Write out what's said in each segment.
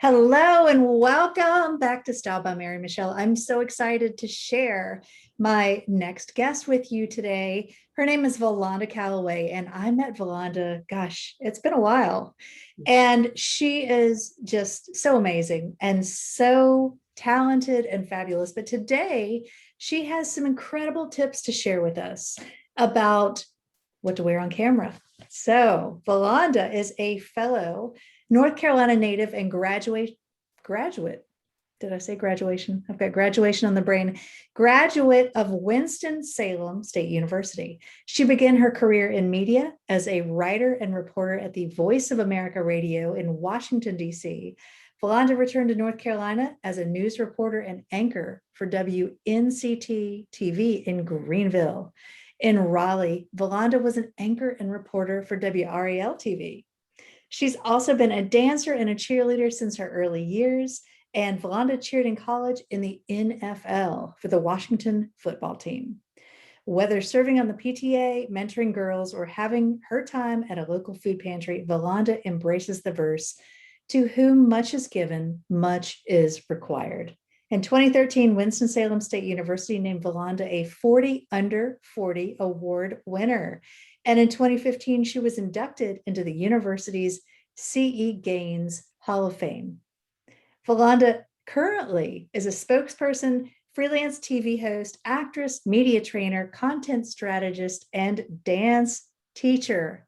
Hello and welcome back to Style by Mary Michelle. I'm so excited to share my next guest with you today. Her name is Valonda Calloway, and I met Valonda, gosh, it's been a while. And she is just so amazing and so talented and fabulous. But today, she has some incredible tips to share with us about what to wear on camera. So, Valonda is a fellow North Carolina native and graduate. Did I say graduation? I've got graduation on the brain. Graduate of Winston-Salem State University. She began her career in media as a writer and reporter at the Voice of America Radio in Washington, D.C. Valonda returned to North Carolina as a news reporter and anchor for WNCT-TV in Greenville. In Raleigh, Valonda was an anchor and reporter for WRAL-TV. She's also been a dancer and a cheerleader since her early years, and Valonda cheered in college in the NFL for the Washington football team. Whether serving on the PTA, mentoring girls, or having her time at a local food pantry, Valonda embraces the verse, "To whom much is given, much is required." In 2013, Winston-Salem State University named Valonda a 40 Under 40 award winner. And in 2015, she was inducted into the university's C.E. Gaines Hall of Fame. Valonda currently is a spokesperson, freelance TV host, actress, media trainer, content strategist, and dance teacher.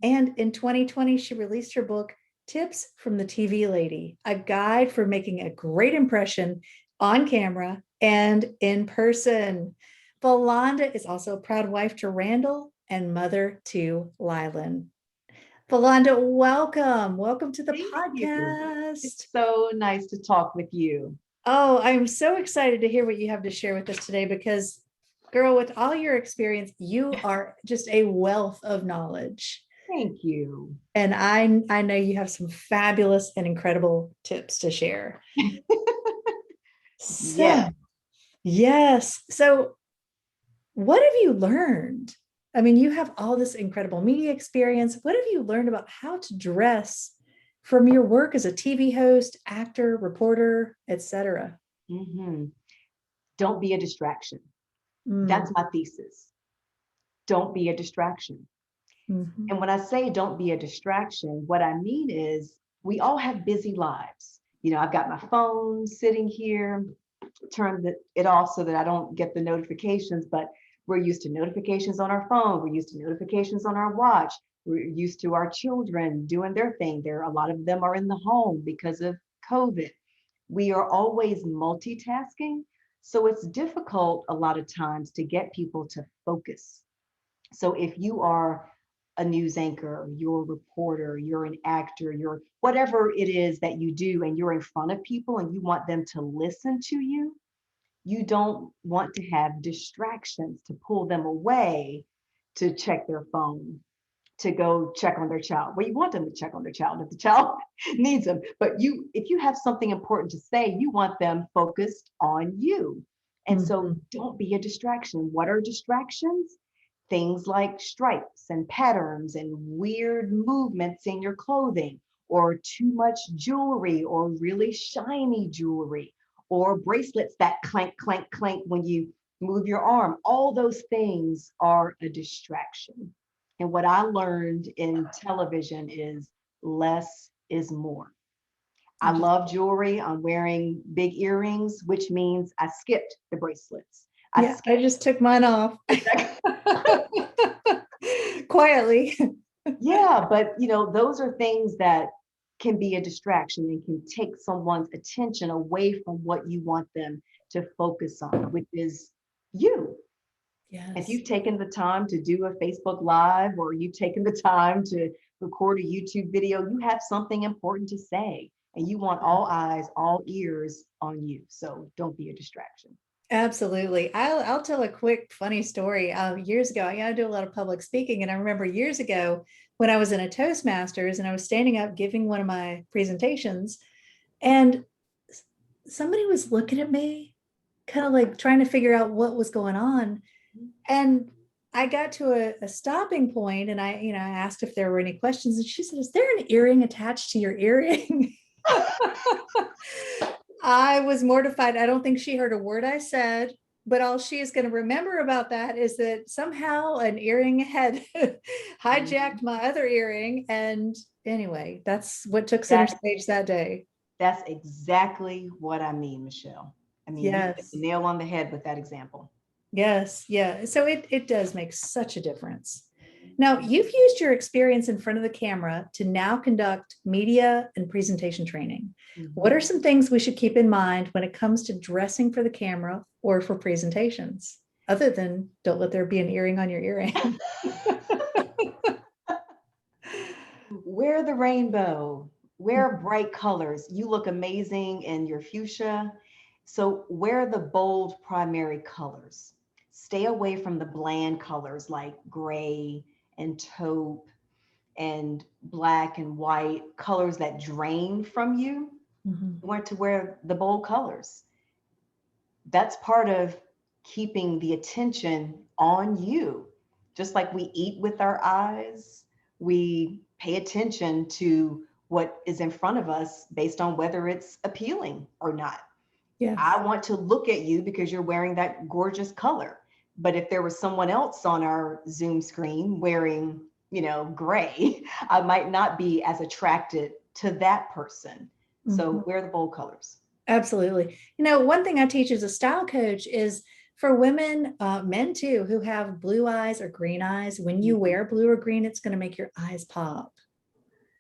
And in 2020, she released her book, Tips from the TV Lady, a guide for making a great impression on camera and in person. Valonda is also a proud wife to Randall and mother to Lylan. Valonda, welcome. Welcome to the podcast. It's so nice to talk with you. Oh, I'm so excited to hear what you have to share with us today because, girl, with all your experience, you are just a wealth of knowledge. Thank you. And I know you have some fabulous and incredible tips to share. Yes. So what have you learned? I mean, you have all this incredible media experience. What have you learned about how to dress from your work as a TV host, actor, reporter, etc.? Don't be a distraction. That's my thesis. Don't be a distraction. And when I say don't be a distraction, what I mean is we all have busy lives. You know, I've got my phone sitting here, turn it off so that I don't get the notifications, but we're used to notifications on our phone. We're used to notifications on our watch. We're used to our children doing their thing. A lot of them are in the home because of COVID. We are always multitasking. So it's difficult a lot of times to get people to focus. So if you are a news anchor, you're a reporter, you're an actor, you're whatever it is that you do, and you're in front of people and you want them to listen to you, you don't want to have distractions to pull them away to check their phone, to go check on their child. Well, you want them to check on their child if the child needs them, but if you have something important to say, you want them focused on you. And so don't be a distraction. What are distractions? Things like stripes and patterns and weird movements in your clothing, or too much jewelry, or really shiny jewelry, or bracelets that clank, clank, clank when you move your arm. All those things are a distraction. And what I learned in television is less is more. I love jewelry. I'm wearing big earrings, which means I skipped the bracelets. I just took mine off. Quietly. Yeah, but those are things that can be a distraction and can take someone's attention away from what you want them to focus on, which is you. Yes. If you've taken the time to do a Facebook Live, or you've taken the time to record a YouTube video, you have something important to say, and you want all eyes, all ears on you. So don't be a distraction. Absolutely. I'll tell a quick funny story. Years ago, I do a lot of public speaking, and I remember years ago when I was in a Toastmasters and I was standing up giving one of my presentations, and somebody was looking at me, kind of like trying to figure out what was going on. And I got to a stopping point, and I asked if there were any questions, and she said, "Is there an earring attached to your earring?" I was mortified. I don't think she heard a word I said, but all she is going to remember about that is that somehow an earring had hijacked my other earring. And anyway, that's what took center stage that day. That's exactly what I mean, Michelle. I mean, you hit the nail on the head with that example. Yes. Yeah. So it does make such a difference. Now, you've used your experience in front of the camera to now conduct media and presentation training. What are some things we should keep in mind when it comes to dressing for the camera or for presentations, other than don't let there be an earring on your earring? Wear the rainbow, wear bright colors. You look amazing in your fuchsia. So wear the bold primary colors. Stay away from the bland colors like gray and taupe and black and white, colors that drain from you. You want to wear the bold colors. That's part of keeping the attention on you. Just like we eat with our eyes, we pay attention to what is in front of us based on whether it's appealing or not. Yes. I want to look at you because you're wearing that gorgeous color. But if there was someone else on our Zoom screen wearing, gray, I might not be as attracted to that person. So wear the bold colors. Absolutely. One thing I teach as a style coach is for women, men too, who have blue eyes or green eyes, when you wear blue or green, it's going to make your eyes pop.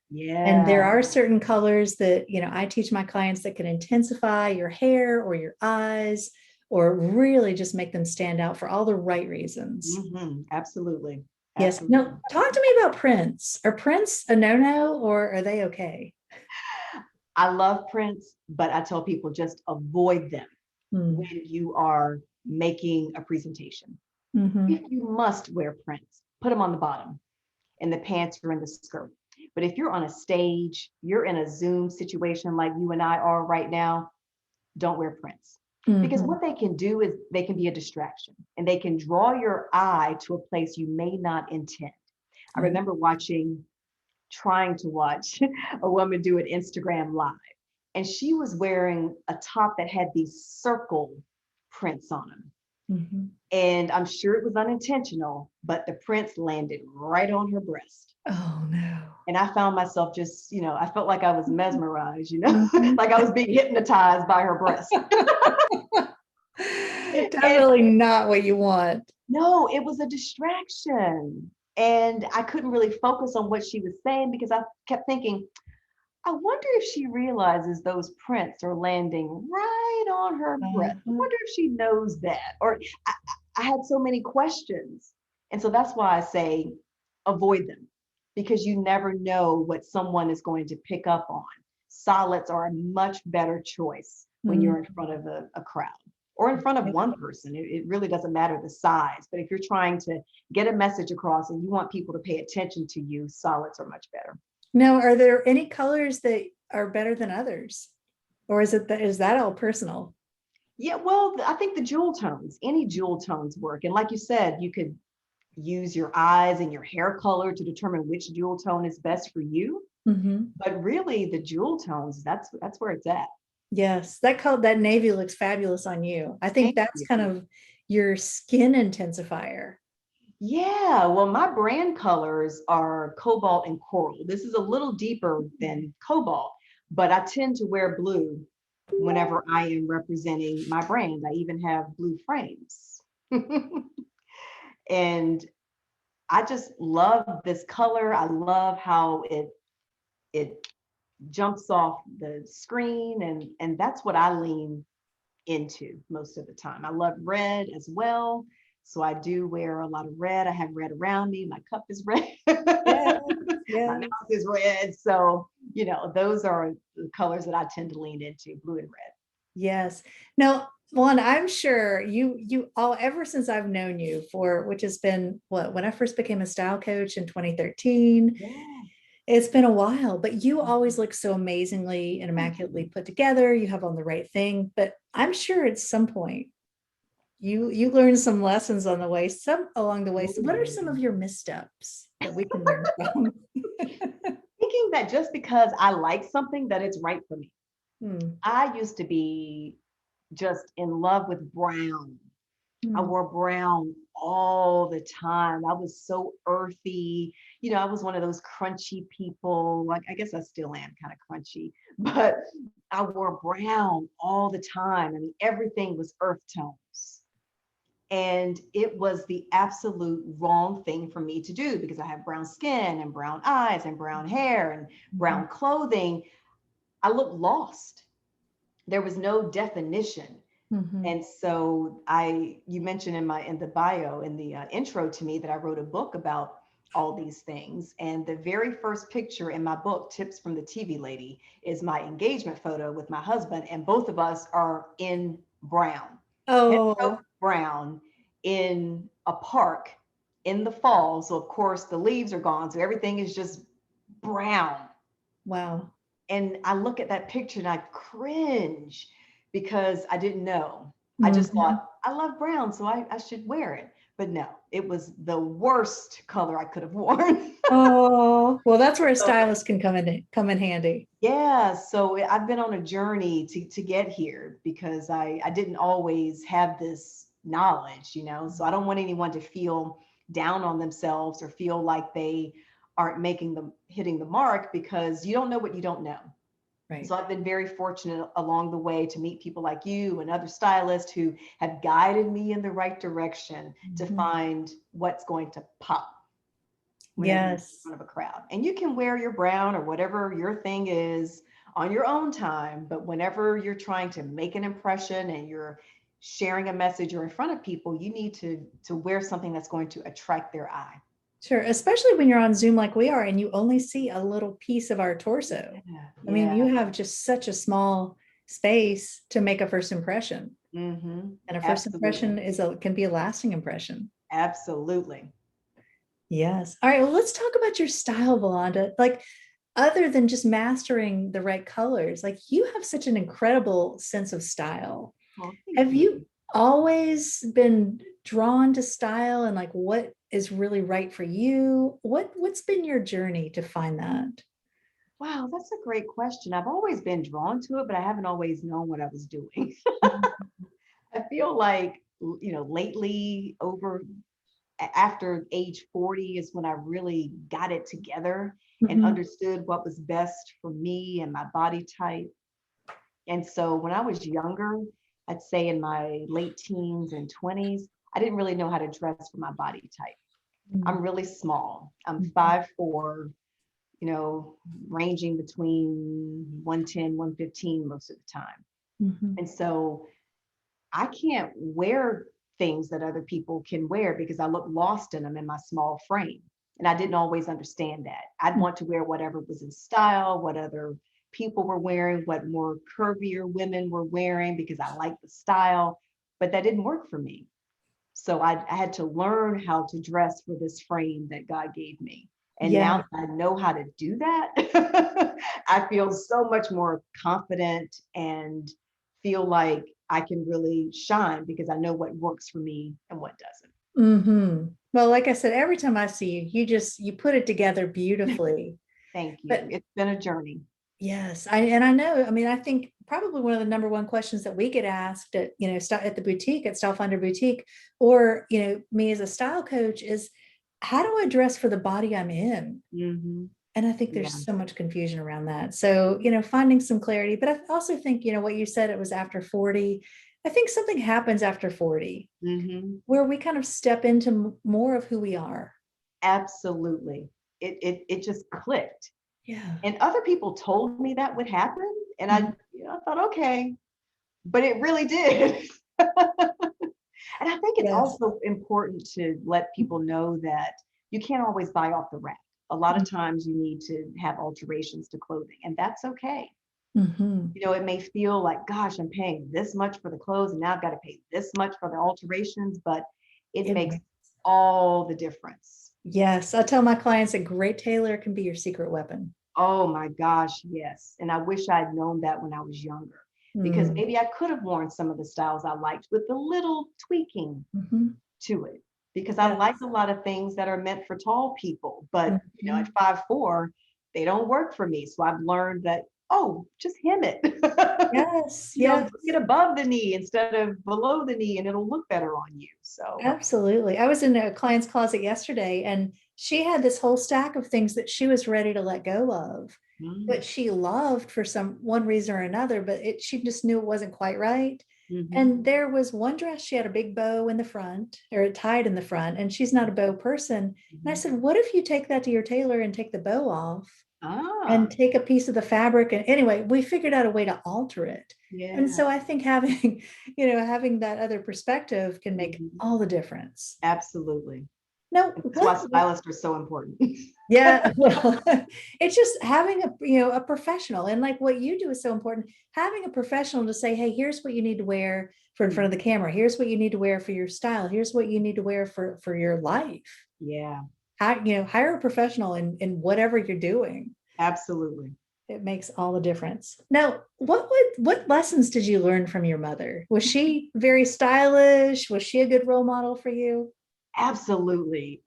Yeah. And there are certain colors that, I teach my clients that can intensify your hair or your eyes, or really just make them stand out for all the right reasons. Absolutely. Yes. Absolutely. Now, talk to me about prints. Are prints a no-no or are they okay? I love prints, but I tell people just avoid them when you are making a presentation. If you must wear prints, put them on the bottom, in the pants or in the skirt. But if you're on a stage, you're in a Zoom situation like you and I are right now, don't wear prints. Because what they can do is they can be a distraction and they can draw your eye to a place you may not intend. I remember trying to watch a woman do an Instagram live, and she was wearing a top that had these circle prints on them. And I'm sure it was unintentional, but the prints landed right on her breast. Oh no. And I found myself just, I felt like I was mesmerized, like I was being hypnotized by her breast. Definitely not what you want. No, it was a distraction. And I couldn't really focus on what she was saying because I kept thinking, I wonder if she realizes those prints are landing right on her breast. I wonder if she knows that. Or I had so many questions. And so that's why I say avoid them, because you never know what someone is going to pick up on. Solids are a much better choice when you're in front of a crowd or in front of one person. It really doesn't matter the size, but if you're trying to get a message across and you want people to pay attention to you, solids are much better. Now, are there any colors that are better than others? Or is that all personal? Yeah, well, I think the jewel tones, any jewel tones work. And like you said, you could use your eyes and your hair color to determine which jewel tone is best for you. But really the jewel tones, that's where it's at. Yes, that navy looks fabulous on you. I think that's kind of your skin intensifier. Yeah, well, my brand colors are cobalt and coral. This is a little deeper than cobalt, but I tend to wear blue whenever I am representing my brand. I even have blue frames. And I just love this color. I love how it jumps off the screen, and that's what I lean into most of the time. I love red as well. So I do wear a lot of red. I have red around me. My cup is red. My mouth is red. So, those are the colors that I tend to lean into, blue and red. Yes. Now, Valonda, I'm sure you all, ever since I've known you which has been when I first became a style coach in 2013. Yeah. It's been a while, but you always look so amazingly and immaculately put together. You have on the right thing, but I'm sure at some point you learned some lessons along the way. So what are some of your missteps that we can learn from? I think thinking that just because I like something that it's right for me. I used to be just in love with brown. I wore brown all the time. I was so earthy. You know, I was one of those crunchy people. Like, I guess I still am kind of crunchy, but I wore brown all the time. I mean, everything was earth tones. And it was the absolute wrong thing for me to do because I have brown skin and brown eyes and brown hair and brown clothing. I looked lost. There was no definition. And so you mentioned in the bio, in the intro to me, that I wrote a book about all these things. And the very first picture in my book, Tips from the TV Lady, is my engagement photo with my husband. And both of us are in brown. Oh, brown in a park in the fall. So of course the leaves are gone. So everything is just brown. wow. And I look at that picture and I cringe because I didn't know. I just thought, I love brown, so I should wear it. But no, it was the worst color I could have worn. Oh, well, that's where a stylist can come in handy. Yeah, so I've been on a journey to get here because I didn't always have this knowledge, you know. So I don't want anyone to feel down on themselves or feel like they aren't hitting the mark, because you don't know what you don't know. Right. So I've been very fortunate along the way to meet people like you and other stylists who have guided me in the right direction to find what's going to pop whenever you're in front of a crowd. And you can wear your brown or whatever your thing is on your own time, but whenever you're trying to make an impression and you're sharing a message or in front of people, you need to wear something that's going to attract their eye. Sure, especially when you're on Zoom like we are and you only see a little piece of our torso. I mean, you have just such a small space to make a first impression. And a first impression can be a lasting impression. Absolutely. Yes. All right, well, let's talk about your style, Valonda. Like, other than just mastering the right colors, like, you have such an incredible sense of style. Have you always been drawn to style and like what is really right for you? What's been your journey to find that? Wow, that's a great question. I've always been drawn to it, but I haven't always known what I was doing. I feel like, you know, lately, after age 40 is when I really got it together and understood what was best for me and my body type. And so when I was younger, I'd say in my late teens and 20s, I didn't really know how to dress for my body type. I'm really small. I'm 5'4", you know, ranging between 110, 115 most of the time. And so I can't wear things that other people can wear because I look lost in them in my small frame. And I didn't always understand that. I'd want to wear whatever was in style, what other people were wearing, what more curvier women were wearing because I liked the style, but that didn't work for me. So I had to learn how to dress for this frame that God gave me. And now that I know how to do that, I feel so much more confident and feel like I can really shine because I know what works for me and what doesn't. Well, like I said, every time I see you, you put it together beautifully. Thank you. But it's been a journey. Yes, I know. I mean, I think probably one of the number one questions that we get asked at, you know, at the boutique, at Style Finder Boutique, or, you know, me as a style coach is, how do I dress for the body I'm in? And I think there's so much confusion around that. So, you know, finding some clarity, but I also think, you know, what you said, it was after 40. I think something happens after 40 where we kind of step into more of who we are. Absolutely. It just clicked. Yeah. And other people told me that would happen. And I thought, okay, but it really did. And I think it's also important to let people know that you can't always buy off the rack. A lot of times you need to have alterations to clothing, and that's okay. You know, it may feel like, gosh, I'm paying this much for the clothes and now I've got to pay this much for the alterations, but it makes all the difference. Yes. I tell my clients a great tailor can be your secret weapon. Oh my gosh, yes. And I wish I'd known that when I was younger, because maybe I could have worn some of the styles I liked with a little tweaking to it, because I like a lot of things that are meant for tall people. But you know, at 5'4", they don't work for me. So I've learned that, oh, just hem it. Yes, You know, yes. get above the knee instead of below the knee, and it'll look better on you. So Absolutely. I was in a client's closet yesterday and she had this whole stack of things that she was ready to let go of, but she loved for one reason or another, but she just knew it wasn't quite right. And there was one dress, she had a big bow in the front, or it tied in the front, and she's not a bow person. And I said, what if you take that to your tailor and take the bow off and take a piece of the fabric? And anyway, we figured out a way to alter it. And so I think having, having that other perspective can make all the difference. Absolutely. No, that's why stylists are so important. Yeah, well, it's just having a professional, and like what you do is so important. Having a professional to say, hey, here's what you need to wear for in front of the camera. Here's what you need to wear for your style. Here's what you need to wear for your life. Yeah. Hire a professional in whatever you're doing. Absolutely. It makes all the difference. Now, what lessons did you learn from your mother? Was she very stylish? Was she a good role model for you? Absolutely.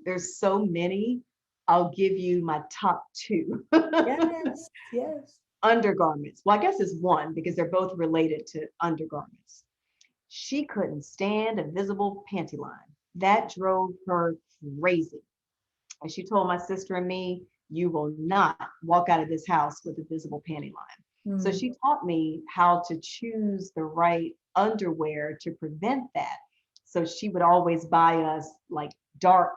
There's so many. I'll give you my top two. Yes, yes. Undergarments. Well, I guess it's one because they're both related to undergarments. She couldn't stand a visible panty line. That drove her crazy. And she told my sister and me, you will not walk out of this house with a visible panty line. So she taught me how to choose the right underwear to prevent that. So she would always buy us like dark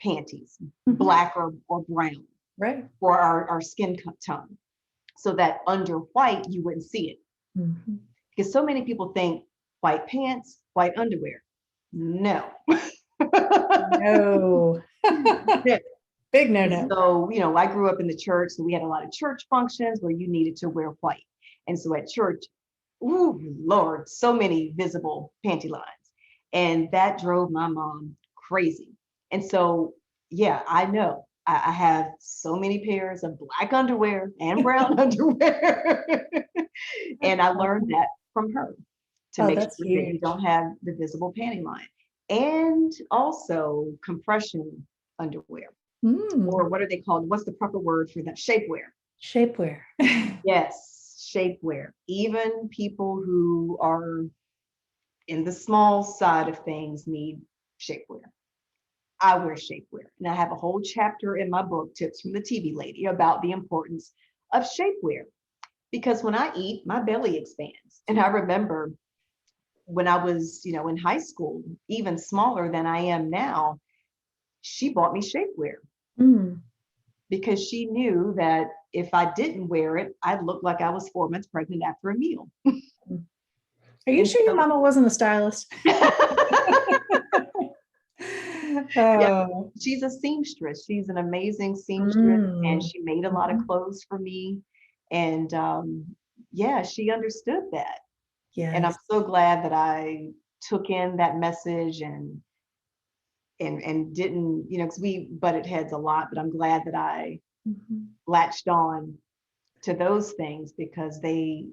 panties, black or brown, right, for our skin tone, so that under white you wouldn't see it. Because so many people think white pants, white underwear. No. No. Big no. So, I grew up in the church, so we had a lot of church functions where you needed to wear white. And so at church, ooh, Lord, so many visible panty lines. And that drove my mom crazy. And so, yeah, I know I have so many pairs of black underwear and brown underwear. And I learned that from her to make sure that you don't have the visible panty line. And also compression underwear. Or what are they called? What's the proper word for that? Shapewear. Shapewear. Yes, shapewear. Even people who are in the small side of things need shapewear. I wear shapewear. And I have a whole chapter in my book, Tips from the TV Lady, about the importance of shapewear. Because when I eat, my belly expands. And I remember when I was, in high school, even smaller than I am now, she bought me shapewear. Because she knew that if I didn't wear it, I'd look like I was 4 months pregnant after a meal. Are you sure your mama wasn't a stylist? Yeah, she's a seamstress. She's an amazing seamstress, and she made a lot of clothes for me. And yeah, she understood that. Yes. And I'm so glad that I took in that message and didn't, because we butted heads a lot, but I'm glad that I latched on to those things because they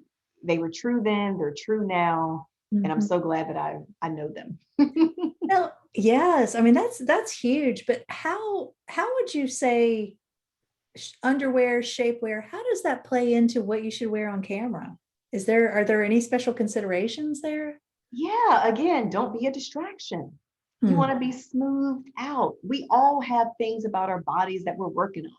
were true then, they're true now. And I'm so glad that I know them. No, yes. I mean, that's huge, but how would you say underwear, shapewear, how does that play into what you should wear on camera? Are there any special considerations there? Yeah, again, don't be a distraction. You want to be smoothed out. We all have things about our bodies that we're working on.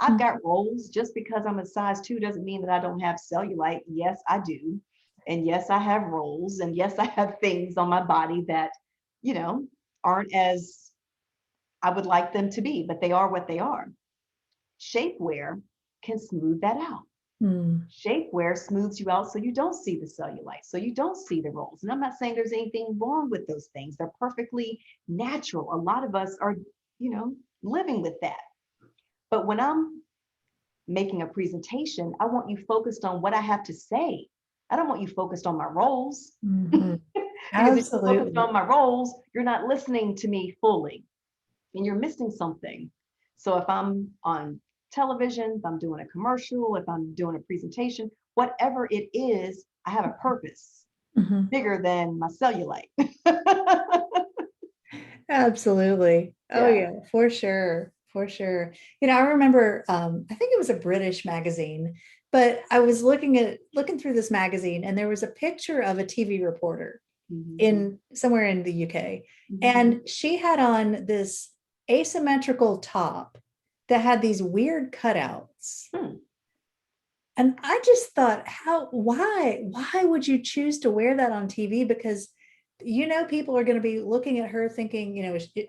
I've got rolls. Just because I'm a size 2 doesn't mean that I don't have cellulite. Yes, I do. And yes, I have rolls. And yes, I have things on my body that, aren't as I would like them to be, but they are what they are. Shapewear can smooth that out. Shapewear smooths you out so you don't see the cellulite, so you don't see the rolls. And I'm not saying there's anything wrong with those things. They're perfectly natural. A lot of us are, living with that. But when I'm making a presentation, I want you focused on what I have to say. I don't want you focused on my rolls. Because if you're focused on my rolls, you're not listening to me fully and you're missing something. So if I'm on television, if I'm doing a commercial, if I'm doing a presentation, whatever it is, I have a purpose bigger than my cellulite. Absolutely. Oh yeah, for sure. for sure. I remember, I think it was a British magazine, but I was looking through this magazine, and there was a picture of a TV reporter in somewhere in the UK. And she had on this asymmetrical top that had these weird cutouts. And I just thought, why would you choose to wear that on TV? Because people are going to be looking at her thinking,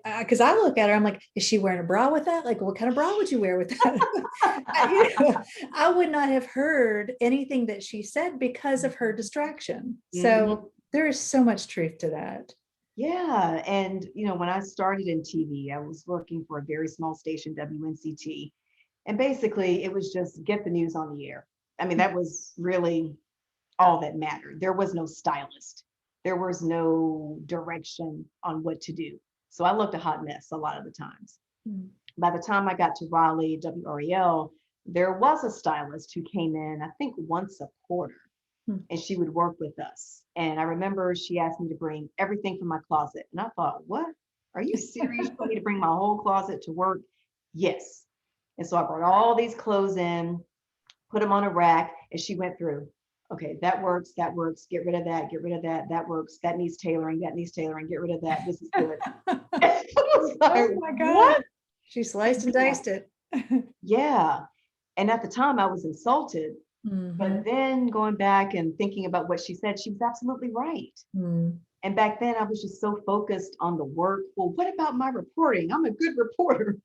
because I look at her, I'm like, is she wearing a bra with that? Like, what kind of bra would you wear with that? I would not have heard anything that she said because of her distraction. So there is so much truth to that. Yeah. And, when I started in TV, I was working for a very small station, WNCT. And basically, it was just get the news on the air. I mean, that was really all that mattered. There was no stylist. There was no direction on what to do. So I looked a hot mess a lot of the times. By the time I got to Raleigh, WRAL, there was a stylist who came in, I think once a quarter, and she would work with us. And I remember she asked me to bring everything from my closet. And I thought, what? Are you serious? You want me to bring my whole closet to work? Yes. And so I brought all these clothes in, put them on a rack, and she went through. Okay, that works, get rid of that, that works, that needs tailoring, get rid of that, this is good. I was like, oh my God. What? She sliced and diced it. Yeah. And at the time I was insulted, but then going back and thinking about what she said, she was absolutely right. And back then I was just so focused on the work. Well, what about my reporting? I'm a good reporter.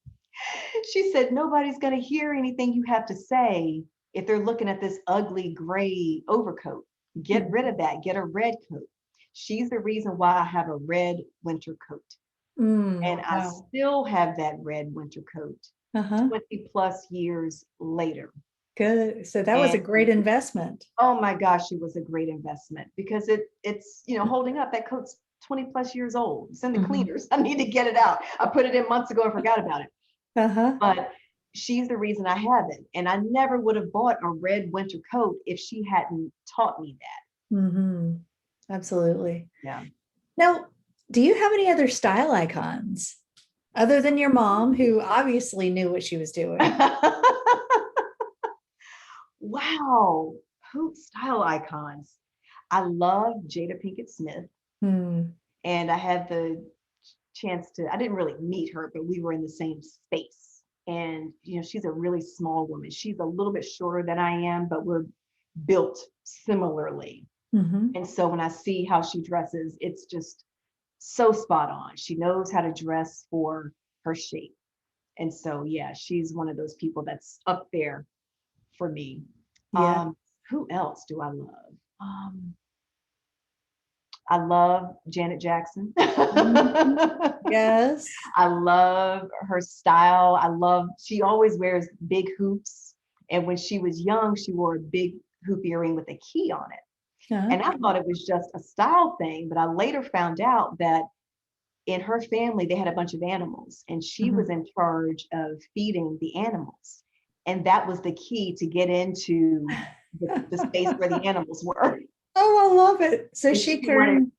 She said, nobody's going to hear anything you have to say if they're looking at this ugly gray overcoat. Get rid of that, get a red coat. She's the reason why I have a red winter coat. And I still have that red winter coat 20 plus years later. Good. So that was a great investment. Oh my gosh, it was a great investment because it's holding up. That coat's 20 plus years old. It's in the cleaners. I need to get it out. I put it in months ago and forgot about it. But she's the reason I have it. And I never would have bought a red winter coat if she hadn't taught me that. Absolutely. Yeah. Now, do you have any other style icons other than your mom, who obviously knew what she was doing? Wow. Who style icons? I love Jada Pinkett Smith. And I had the chance I didn't really meet her, but we were in the same space. And, she's a really small woman. She's a little bit shorter than I am, but we're built similarly. And so when I see how she dresses, it's just so spot on. She knows how to dress for her shape. And so, yeah, she's one of those people that's up there for me. Yeah. Who else do I love? I love Janet Jackson. Yes. I love her style. She always wears big hoops. And when she was young, she wore a big hoop earring with a key on it. And I thought it was just a style thing, but I later found out that in her family, they had a bunch of animals, and she was in charge of feeding the animals. And that was the key to get into the space where the animals were. Oh, I love it. So she turned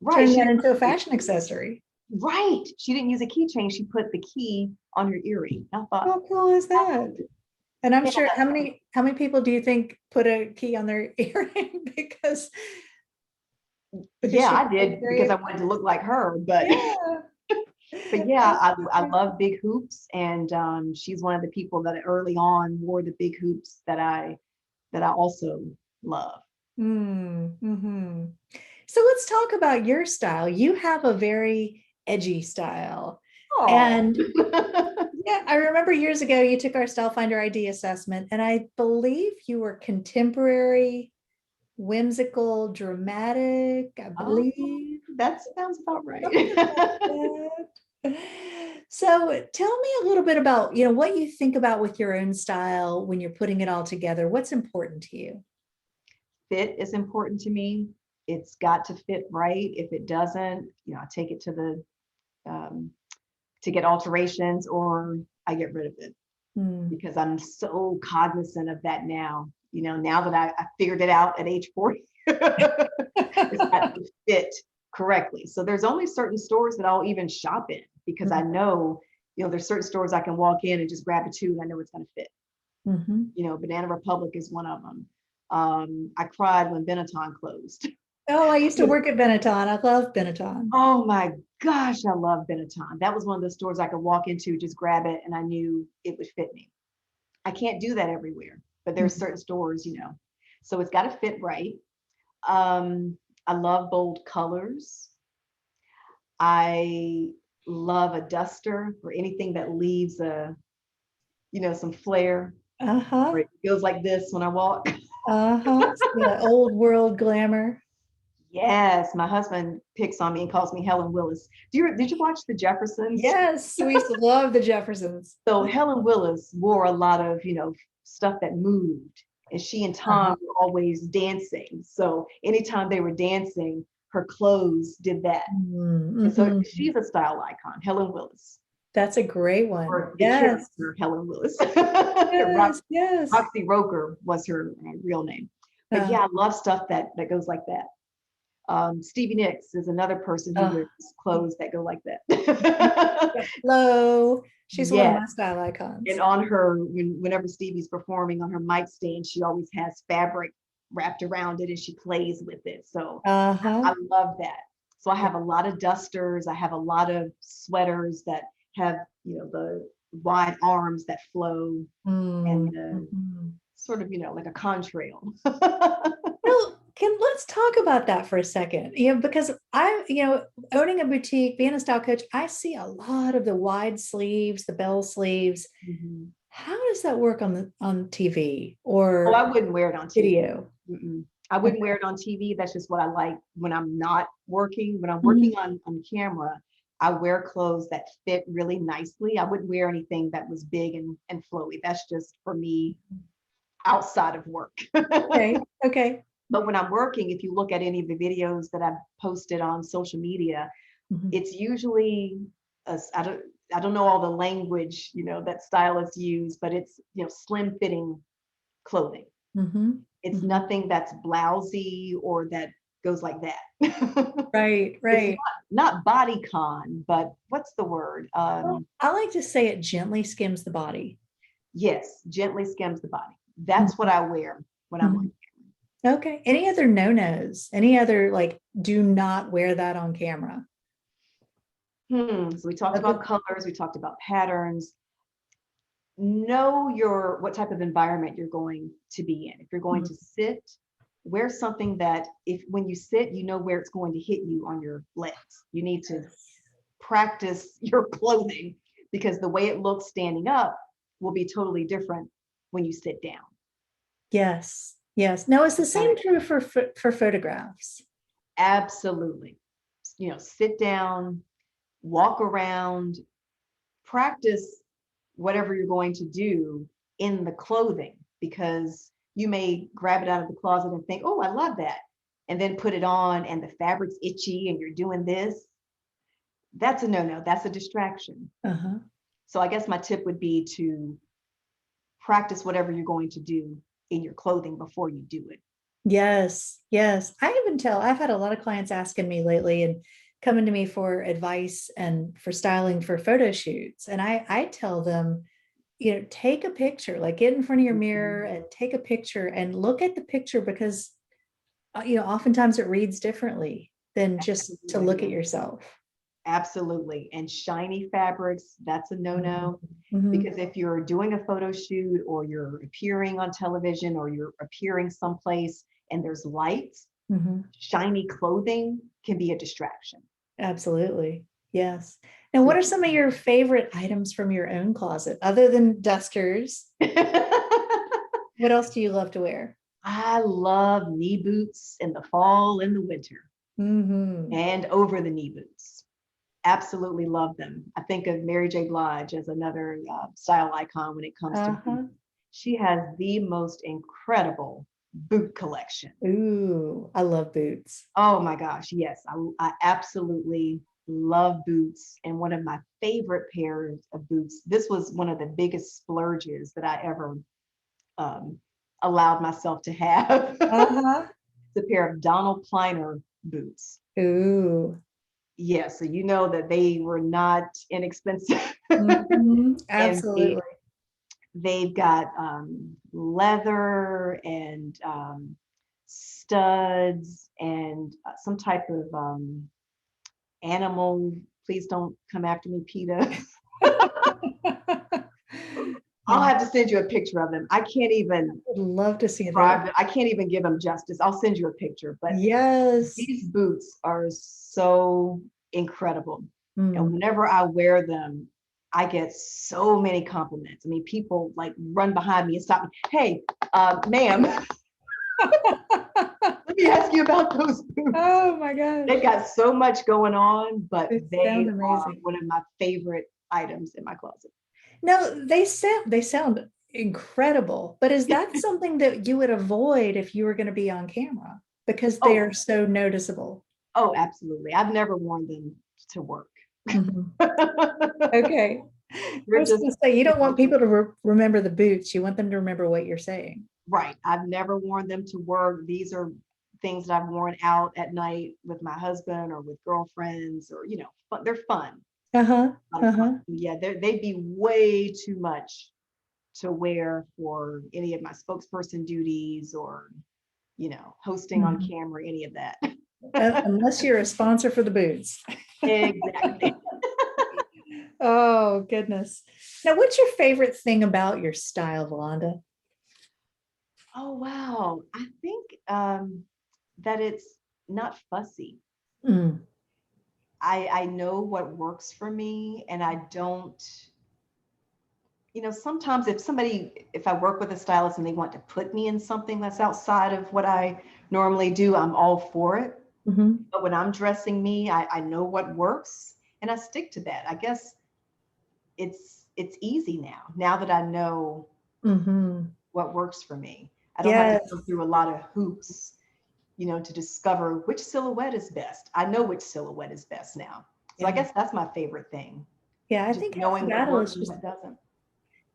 that into a fashion accessory. Right. She didn't use a keychain. She put the key on her earring. I thought, how cool is that? And I'm sure, how many people do you think put a key on their earring? because I did, because I wanted to look like her, but but yeah, I love big hoops, and she's one of the people that early on wore the big hoops that I also love. So let's talk about your style. You have a very edgy style. And yeah, I remember years ago you took our Style Finder ID assessment, and I believe you were contemporary, whimsical, dramatic, I believe. That sounds about right. So tell me a little bit about, what you think about with your own style when you're putting it all together. What's important to you? Fit is important to me. It's got to fit right. If it doesn't, I take it to to get alterations, or I get rid of it, because I'm so cognizant of that now. Now that I figured it out at age 40, it's got to fit correctly. So there's only certain stores that I'll even shop in, because I know You know, there's certain stores I can walk in and just grab a two and I know it's going to fit. You know, Banana Republic is one of them. I cried when Benetton closed. Oh, I used to work at Benetton. I love Benetton. Oh my gosh, I love Benetton. That was one of the stores I could walk into, just grab it, and I knew it would fit me. I can't do that everywhere, but there's certain stores, you know. So it's got to fit right. I love bold colors. I love a duster or anything that leaves a, you know, some flair. Where it feels like this when I walk. Yeah, old world glamour. Yes, my husband picks on me and calls me Helen Willis. Did you watch The Jeffersons? Yes, we used to love the Jeffersons. So Helen Willis wore a lot of, you know, stuff that moved, and she and Tom were always dancing. So anytime they were dancing, her clothes did that. And so she's a style icon, Helen Willis. That's a great one. Or the character Helen Willis. Yes. Roxy Roker was her real name. But yeah, I love stuff that goes like that. Stevie Nicks is another person who wears clothes that go like that. Hello. She's one of my style icons. And on her, whenever Stevie's performing on her mic stand, she always has fabric wrapped around it and she plays with it. So I love that. So I have a lot of dusters. I have a lot of sweaters that have, you know, the wide arms that flow and sort of, you know, like a contrail. Well, let's talk about that for a second. You know, because owning a boutique, being a style coach, I see a lot of the wide sleeves, the bell sleeves. How does that work on TV or? Oh, I wouldn't wear it on TV. Video. I wouldn't wear it on TV. That's just what I like when I'm not working. When I'm working on camera, I wear clothes that fit really nicely. I wouldn't wear anything that was big and flowy. That's just for me outside of work. Okay. But when I'm working, if you look at any of the videos that I've posted on social media, it's usually, I don't know all the language, you know, that stylists use, but it's, you know, slim fitting clothing. It's nothing that's blousy or that goes like that. Right. It's not bodycon, but what's the word? Well, I like to say it gently skims the body. Yes, gently skims the body. That's what I wear when I'm on camera. Okay. Any other no-nos? Any other, like, do not wear that on camera? So we talked about colors, we talked about patterns. Know what type of environment you're going to be in. If you're going to sit, wear something that when you sit, you know where it's going to hit you on your legs. You need to practice your clothing because the way it looks standing up will be totally different when you sit down. Yes. Now, is the same true for photographs? Absolutely. You know, sit down, walk around, practice whatever you're going to do in the clothing, because you may grab it out of the closet and think, oh, I love that. And then put it on and the fabric's itchy and you're doing this. That's a no-no. That's a distraction. So I guess my tip would be to practice whatever you're going to do in your clothing before you do it. Yes. I've had a lot of clients asking me lately and coming to me for advice and for styling for photo shoots. And I tell them, you know, take a picture, like get in front of your mirror and take a picture and look at the picture because, you know, oftentimes it reads differently than just to look at yourself. Absolutely. And shiny fabrics, that's a no-no. Because if you're doing a photo shoot or you're appearing on television or you're appearing someplace and there's lights, shiny clothing can be a distraction. Absolutely. Yes. Now, what are some of your favorite items from your own closet other than dusters? What else do you love to wear? I love knee boots in the fall and the winter and over the knee boots. Absolutely love them. I think of Mary J. Blige as another style icon when it comes to boots. She has the most incredible boot collection. Ooh, I love boots. Oh my gosh, yes. I absolutely love boots. And one of my favorite pairs of boots, this was one of the biggest splurges that I ever allowed myself to have. It's a pair of Donald Kleiner boots. Ooh. Yeah, so you know that they were not inexpensive. And Absolutely. they've got leather and studs and some type of animal. Please don't come after me, PETA. I'll have to send you a picture of them. I can't even Would love to see describe that. it. I can't even give them justice. I'll send you a picture. But Yes. these boots are so incredible. And Mm. whenever I wear them, I get so many compliments. I mean, people like run behind me and stop me. Hey, ma'am, let me ask you about those boots. Oh my gosh. They got so much going on, but It they sounds are amazing. one of my favorite items in my closet. No, they sound incredible. But is that something that you would avoid if you were going to be on camera because they Oh, are so noticeable? oh, absolutely. I've never worn them to work. Mhm. Okay. I They're was just, going to say, you you don't know, want people to remember the boots. You want them to remember what you're saying. right. I've never worn them to work. These are things that I've worn out at night with my husband or with girlfriends or, they're fun. Uh-huh. A lot of fun. Uh-huh. Yeah, they'd be way too much to wear for any of my spokesperson duties or, hosting on Mhm. camera, any of that. Unless you're a sponsor for the boots. Exactly. Oh, goodness. Now, what's your favorite thing about your style, Valonda? Oh, wow. I think that it's not fussy. Mm, I know what works for me and I don't, sometimes if I work with a stylist and they want to put me in something that's outside of what I normally do, I'm all for it. mhm, But when I'm dressing me, I know what works and I stick to that. I guess it's easy now that I know mhm. what works for me. I don't have to go Yes. through a lot of hoops, to discover which silhouette is best. I know which silhouette is best now. So I Yeah. guess that's my favorite thing, Yeah. I just think half the knowing what battle works is and just what doesn't.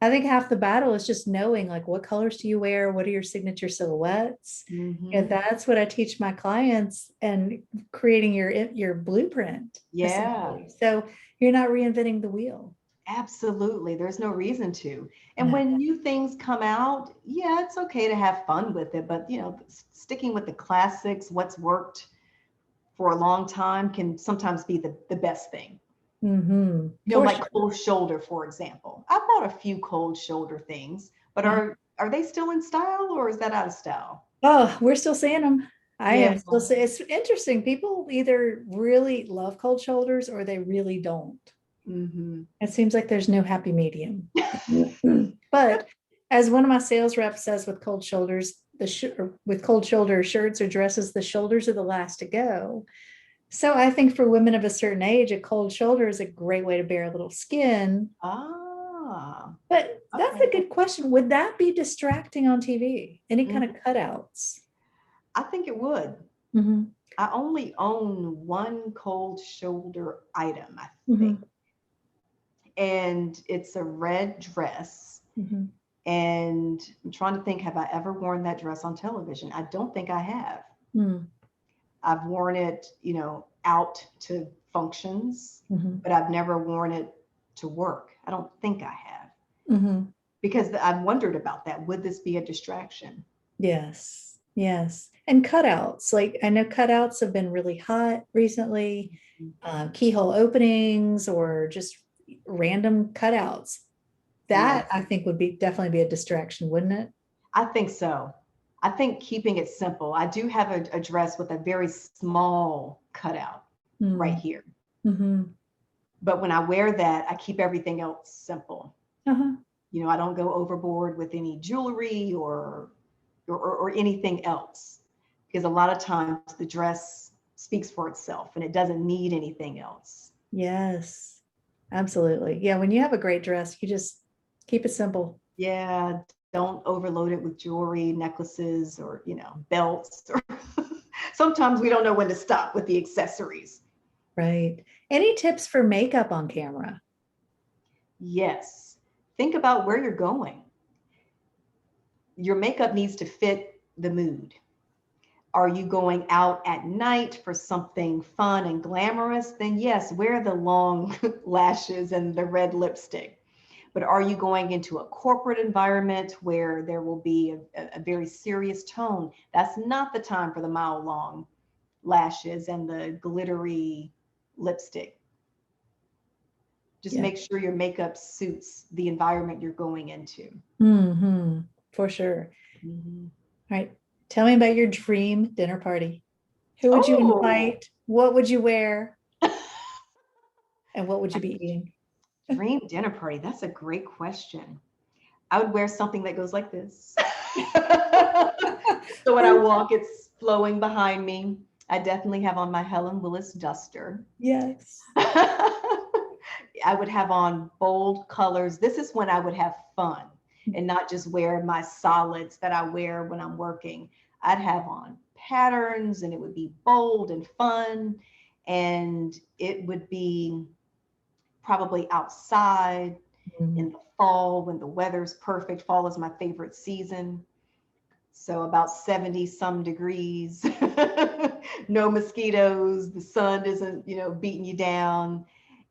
I think half the battle is just knowing like what colors do you wear? What are your signature silhouettes? And Hmm. that's what I teach my clients and creating your blueprint Yeah, essentially. So you're not reinventing the wheel. absolutely. There's no reason to. And No. when new things come out, yeah, it's okay to have fun with it, but sticking with the classics, what's worked for a long time can sometimes be the best thing. Mm-hmm. For Like sure. cold shoulder, for example. I bought a few cold shoulder things, but Uh, are they still in style or is that out of style? Oh, we're still seeing them. I Yeah. am still saying it's interesting. People either really love cold shoulders or they really don't. Hmm. It seems like there's no happy medium. But as one of my sales reps says with cold shoulders, with cold shoulder shirts or dresses, the shoulders are the last to go. So I think for women of a certain age, a cold shoulder is a great way to bear a little skin. Ah, But that's okay. a good question. Would that be distracting on TV? Any kind of Mhm. cutouts? I think it would. Mm-hmm. I only own one cold shoulder item, I think. Mm-hmm. And it's a red dress. Mm-hmm. And I'm trying to think, have I ever worn that dress on television? I don't think I have. Mm-hmm. I've worn it, out to functions, Mm-hmm. but I've never worn it to work. I don't think I have Mm-hmm. because I've wondered about that. Would this be a distraction? Yes. Yes. And cutouts. Like I know cutouts have been really hot recently. Keyhole openings or just random cutouts. That Yes, I think would be definitely be a distraction, wouldn't it? I think so. I think keeping it simple. I do have a dress with a very small cutout right Mm. here. Hmm. But when I wear that, I keep everything else simple. Uh-huh. I don't go overboard with any jewelry or anything else because a lot of times the dress speaks for itself and it doesn't need anything else. Yes, absolutely. Yeah, when you have a great dress, you just keep it simple. Yeah, don't overload it with jewelry, necklaces, or belts. Or sometimes we don't know when to stop with the accessories. Right. Any tips for makeup on camera? Yes, think about where you're going. Your makeup needs to fit the mood. Are you going out at night for something fun and glamorous? Then yes, wear the long lashes and the red lipstick. But are you going into a corporate environment where there will be a very serious tone? That's not the time for the mile long lashes and the glittery lipstick. Just make sure your makeup suits the environment you're going into. For sure. All right. Tell me about your dream dinner party. Who would you invite? What would you wear? And what would you be eating? Dream dinner party. That's a great question. I would wear something that goes like this. So when I walk, it's flowing behind me. I definitely have on my Helen Willis duster. Yes. I would have on bold colors. This is when I would have fun and not just wear my solids that I wear when I'm working. I'd have on patterns and it would be bold and fun. And it would be probably outside in the fall when the weather's perfect. Fall is my favorite season. So about 70 some degrees, no mosquitoes, the sun isn't, beating you down.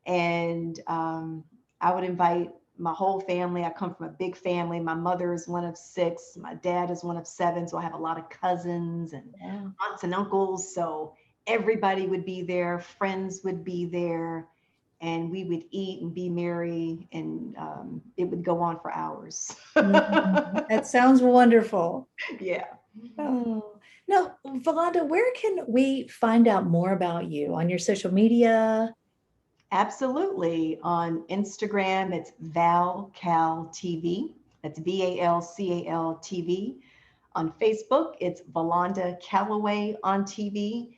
And I would invite my whole family. I come from a big family. My mother is one of 6. My dad is one of 7. So I have a lot of cousins and aunts and uncles. So everybody would be there. Friends would be there. And we would eat and be merry. And it would go on for hours. That sounds wonderful. Yeah. Oh, now, Valonda, where can we find out more about you? On your social media? Absolutely. On Instagram, it's Val-Cal-TV. That's VALCAL-TV. On Facebook, it's Valonda Calloway on TV.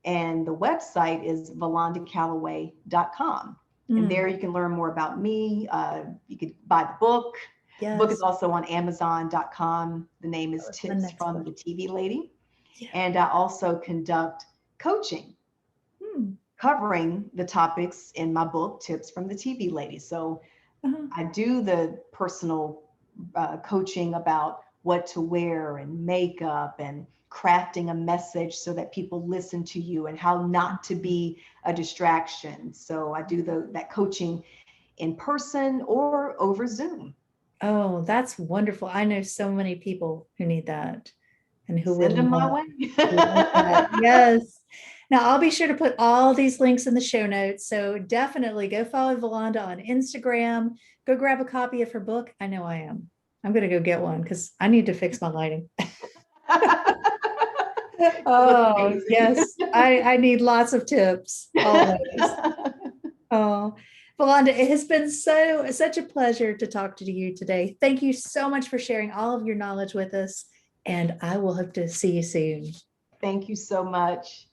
And the website is valondacalloway.com. And there you can learn more about me. You could buy the book. The book is also on Amazon.com. The name is Tips from the TV Lady. And I also conduct coaching, covering the topics in my book, Tips from the TV Lady. So I do the personal coaching about what to wear and makeup and crafting a message so that people listen to you and how not to be a distraction. So I do that coaching in person or over Zoom. Oh, that's wonderful. I know so many people who need that and who Send them my way. Yes. Now, I'll be sure to put all these links in the show notes. So definitely go follow Valonda on Instagram. Go grab a copy of her book. I know I am. I'm going to go get one because I need to fix my lighting. Oh, yes. I need lots of tips always. Oh, Valonda, it has been such a pleasure to talk to you today. Thank you so much for sharing all of your knowledge with us, and I will hope to see you soon. Thank you so much.